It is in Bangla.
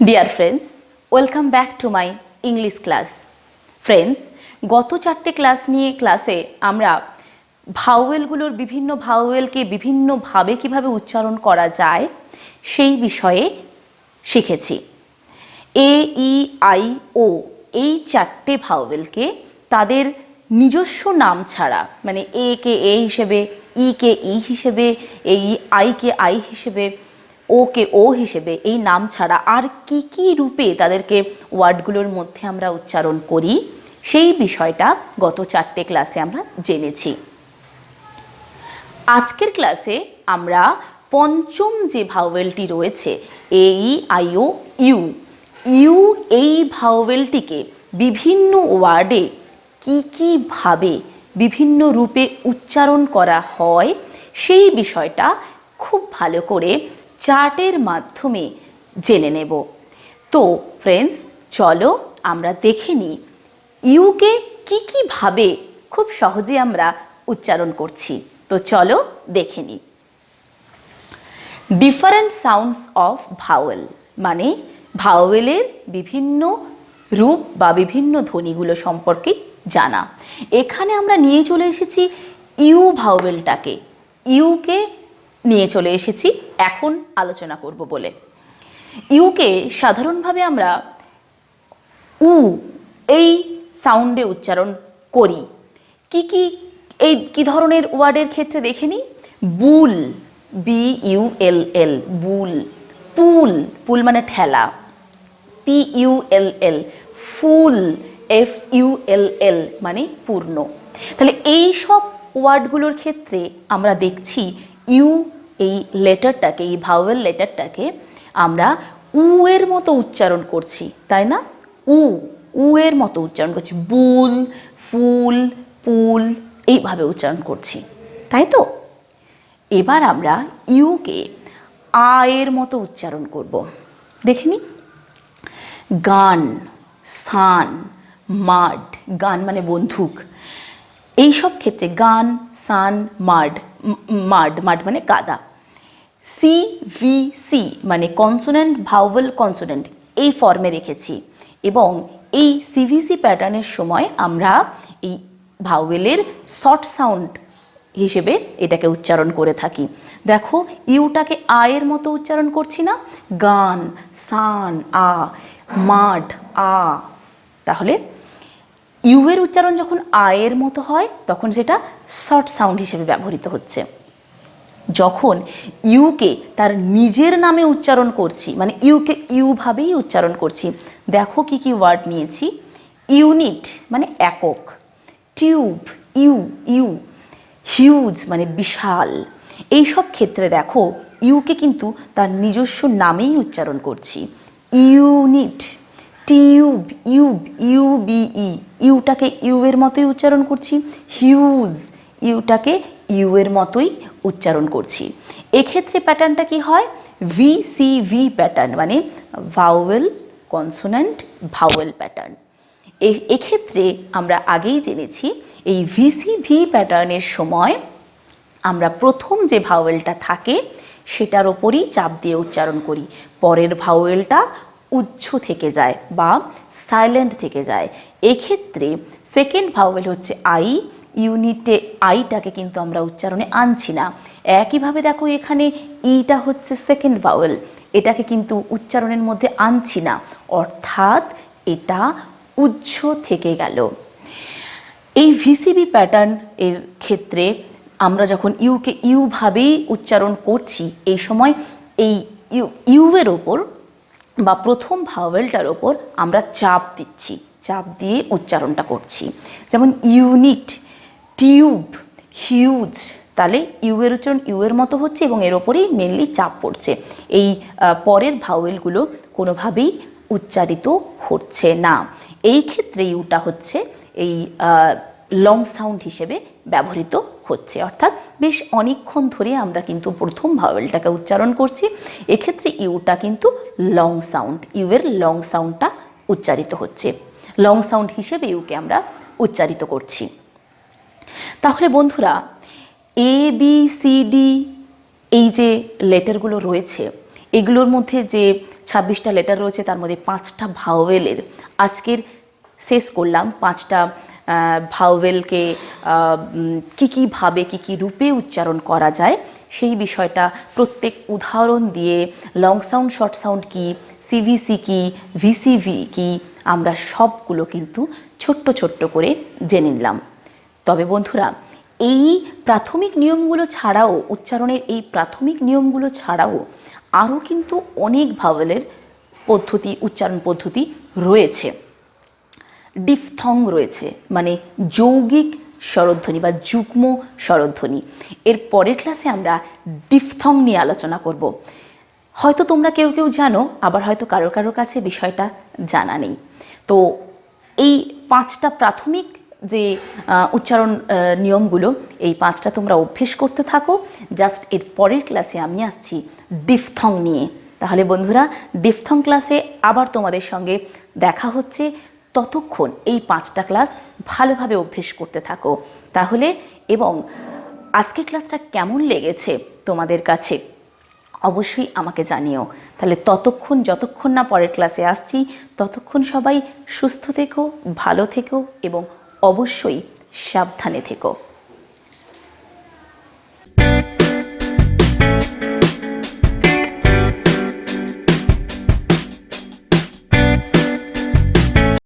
Dear friends, welcome back to my English class. Friends, গত চারটে ক্লাস নিয়ে ক্লাসে আমরা ভাওয়েলগুলোর বিভিন্ন ভাওয়েলকে বিভিন্নভাবে কিভাবে উচ্চারণ করা যায় সেই বিষয়ে শিখেছি। এ ই আই ও এই চারটে ভাওয়েলকে তাদের নিজস্ব নাম ছাড়া, মানে এ কে এ হিসেবে, ই কে ই হিসেবে, এই আই কে আই হিসেবে, ওকে ও হিসেবে, এই নাম ছাড়া আর কি কি রূপে তাদেরকে ওয়ার্ডগুলোর মধ্যে আমরা উচ্চারণ করি সেই বিষয়টা গত চারটে ক্লাসে আমরা জেনেছি। আজকের ক্লাসে আমরা পঞ্চম যে ভাওয়েলটি রয়েছে A E I O U, U এই ভাওয়েলটিকে বিভিন্ন ওয়ার্ডে কি কি ভাবে বিভিন্ন রূপে উচ্চারণ করা হয় সেই বিষয়টা খুব ভালো করে চার্টের মাধ্যমে জেনে নেব। তো ফ্রেন্ডস, চলো আমরা দেখে নিই ইউকে কি কি ভাবে খুব সহজে আমরা উচ্চারণ করছি। তো চলো দেখে নিই। ডিফারেন্ট সাউন্ডস অফ ভাওয়েল, মানে ভাওয়েলের বিভিন্ন রূপ বা বিভিন্ন ধ্বনিগুলো সম্পর্কে জানা। এখানে আমরা নিয়ে চলে এসেছি ইউ ভাওয়েলটাকে, ইউকে নিয়ে চলে এসেছি এখন আলোচনা করব বলে। ইউকে সাধারণভাবে আমরা উ এই সাউন্ডে উচ্চারণ করি। কি কি এই কি ধরনের ওয়ার্ডের ক্ষেত্রে দেখে নিই। বুল, বি ইউ এল এল, বুল। পুল, পুল মানে ঠেলা, পি ইউ এল এল। ফুল, এফ ইউ এল এল মানে পূর্ণ। তাহলে এই সব ওয়ার্ডগুলোর ক্ষেত্রে আমরা দেখছি ইউ এই লেটারটাকে, এই ভাওয়েল লেটারটাকে আমরা উ এর মতো উচ্চারণ করছি, তাই না? উ এর মতো উচ্চারণ করছি। বুল, ফুল, পুল এইভাবে উচ্চারণ করছি, তাই তো? এবার আমরা ইউকে আ এর মতো উচ্চারণ করব। দেখে নি। গান, সান, মাড। গান মানে বন্দুক। এই সব ক্ষেত্রে গান, সান, মাড, মাড মাড মানে কাদা। CVC মানে কনসোনেন্ট ভাওয়েল কনসোনেন্ট, এই ফর্মে রেখেছি এবং এই CVC প্যাটার্নের সময় আমরা এই ভাওয়েলের শর্ট সাউন্ড হিসেবে এটাকে উচ্চারণ করে থাকি। দেখো ইউটাকে আ এর মতো উচ্চারণ করছি না? গান, সান, আ, মাড, আ। তাহলে ইউ এর উচ্চারণ যখন আ এর মতো হয় তখন সেটা শর্ট সাউন্ড হিসেবে ব্যবহৃত হচ্ছে। যখন ইউকে তার নিজের নামে উচ্চারণ করছি, মানে ইউকে ইউ ভাবেই উচ্চারণ করছি, দেখো কি কি ওয়ার্ড নিয়েছি। ইউনিট মানে একক, টিউব, ইউ ইউ, হিউজ মানে বিশাল। এই সব ক্ষেত্রে দেখো ইউকে কিন্তু তার নিজস্ব নামেই উচ্চারণ করছি। ইউনিট, টিউব, ইউব, ইউবিই, ইউটাকে ইউ এর মতোই উচ্চারণ করছি। হিউজ, ইউটাকে ইউ এর মতোই উচ্চারণ করছি। এক্ষেত্রে প্যাটার্নটা কি হয়? VCV প্যাটার্ন, মানে ভাওয়েল কনসোনেন্ট ভাওয়েল প্যাটার্ন। এক্ষেত্রে আমরা আগেই জেনেছি এই VCV প্যাটার্নের সময় আমরা প্রথম যে ভাওয়েলটা থাকে সেটার ওপরই চাপ দিয়ে উচ্চারণ করি, পরের ভাওয়েলটা উচ্চ থেকে যায় বা সাইলেন্ট থেকে যায়। এক্ষেত্রে সেকেন্ড ভাওয়েল হচ্ছে আই, ইউনিটে আইটাকে কিন্তু আমরা উচ্চারণে আনছি না। একইভাবে দেখো এখানে ইটা হচ্ছে সেকেন্ড ভাওয়েল, এটাকে কিন্তু উচ্চারণের মধ্যে আনছি না, অর্থাৎ এটা উচ্চ থেকে গেল। এই VCV প্যাটার্ন এর ক্ষেত্রে আমরা যখন ইউকে ইউ ভাবেই উচ্চারণ করছি, এই সময় এই ইউ এর ওপর বা প্রথম ভাওয়েলটার ওপর আমরা চাপ দিচ্ছি, চাপ দিয়ে উচ্চারণটা করছি। যেমন ইউনিট, টিউব, হিউজ। তাহলে ইউ এর উচ্চারণ ইউ এর মতো হচ্ছে এবং এর ওপরেই মেনলি চাপ পড়ছে। এই পরের ভাওয়েলগুলো কোনোভাবেই উচ্চারিত হচ্ছে না। এই ক্ষেত্রে ইউটা হচ্ছে এই লং সাউন্ড হিসেবে ব্যবহৃত হচ্ছে, অর্থাৎ বেশ অনেকক্ষণ ধরে আমরা কিন্তু প্রথম ভাওয়েলটাকে উচ্চারণ করছি। এক্ষেত্রে ইউটা কিন্তু লং সাউন্ড, ইউ এর লং সাউন্ডটা উচ্চারিত হচ্ছে, লং সাউন্ড হিসেবে ইউকে আমরা উচ্চারিত করছি। তাহলে বন্ধুরা, ABCD এই যে লেটারগুলো রয়েছে এগুলোর মধ্যে যে 26টা লেটার রয়েছে, তার মধ্যে 5টা ভাওয়েলের আজকের শেষ করলাম। 5টা ভাওয়েলকে কীভাবে কী রূপে উচ্চারণ করা যায় সেই বিষয়টা প্রত্যেক উদাহরণ দিয়ে, লং সাউন্ড শর্ট সাউন্ড কী, সিভিসি কী, ভিসিভি কী, আমরা সবগুলো কিন্তু ছোট্ট ছোট্ট করে জেনে নিলাম। তবে বন্ধুরা, এই প্রাথমিক নিয়মগুলো ছাড়াও, উচ্চারণের এই প্রাথমিক নিয়মগুলো ছাড়াও আরও কিন্তু অনেক ভাওয়েলের পদ্ধতি, উচ্চারণ পদ্ধতি রয়েছে। ডিফথং রয়েছে, মানে যৌগিক স্বরধ্বনি বা যুগ্ম স্বরধ্বনি। এর পরের ক্লাসে আমরা ডিফথং নিয়ে আলোচনা করব। হয়তো তোমরা কেউ কেউ জানো, আবার হয়তো কারোর কারোর কাছে বিষয়টা জানা নেই। তো এই 5টা প্রাথমিক যে উচ্চারণ নিয়মগুলো, এই 5টা তোমরা অভ্যেস করতে থাকো। জাস্ট এর পরের ক্লাসে আমি আসছি ডিফথং নিয়ে। তাহলে বন্ধুরা, ডিফথং ক্লাসে আবার তোমাদের সঙ্গে দেখা হচ্ছে। ততক্ষণ এই 5টা ক্লাস ভালোভাবে অভ্যেস করতে থাকো তাহলে। এবং আজকের ক্লাসটা কেমন লেগেছে তোমাদের কাছে অবশ্যই আমাকে জানিও। তাহলে ততক্ষণ, যতক্ষণ না পরের ক্লাসে আসছি, ততক্ষণ সবাই সুস্থ থেকো, ভালো থেকো এবং অবশ্যই সাবধানে থেকো।